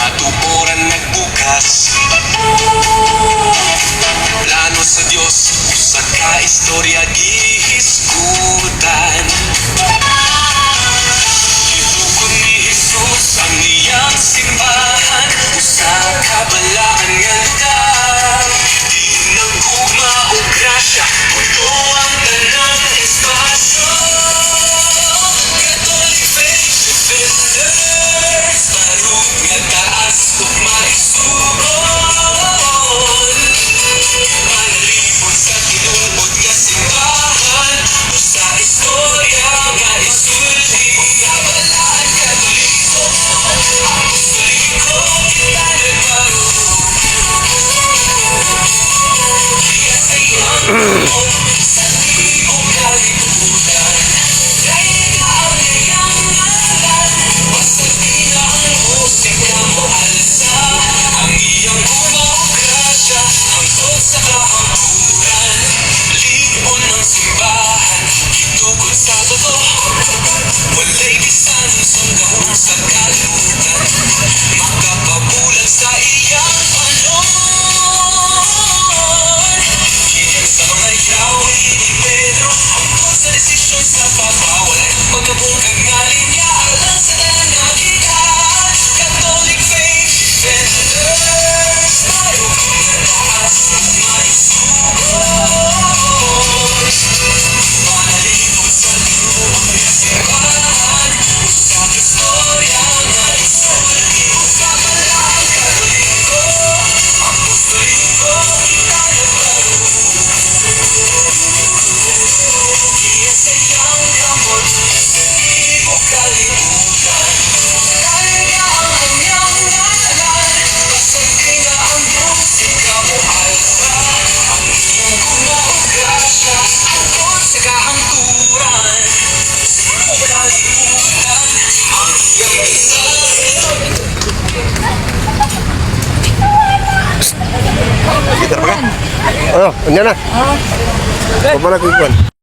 katuboran nagbukas. Plano sa Diyos, usa ka istorya gihisgutan. Gitukod ni Jesus ang iyang simbahan, usa ka balaan nga lugar. Di nagugma o grasya, puno ang tanang espasyo. Catholic faith defenders, barog nga taas ug maisugon. Manalipod sa tinuod nga simbahan, usa istorya nga isulti. Usa balaan Katoliko, apostoliko, kita nagbarog. Kaya sa iyang tuon, sa tibok kalibutan, dahil ang iyang ngalan, wasagin ang musika mo alsa. Ang iyang bumaw grasya, hangtod sa kahampuran. Ligon ng simbahan, gitukod sa totoo. Walay bisan sundahon sa kalibutan, makapabulag sa iyang panahon. Kikin sa mga yawi ni Pedro, hangtod sa desisyon sa pagbawalan. Pagkabungkag nga linya, alang sa tanan nga gikan. Catholic faith defenders, tayo nga taas ug maisugon. Manalipod sa tinuod nga simbahan, usa ka istorya nga isulti. Usa balaan Katoliko, apostoliko, kita nagbarog. Kaya sa iyang kamot, sa tibok kalibutan, dahil nga ang iyang ngalan, wasagin nga ang musika mo alsa. Ang iyang gumaw grasya, hangtod sa kahangturan. O kalibutan, ang iyang mensahe. Kita pa ka? Ano, anya na? Pabalik ko ikuan.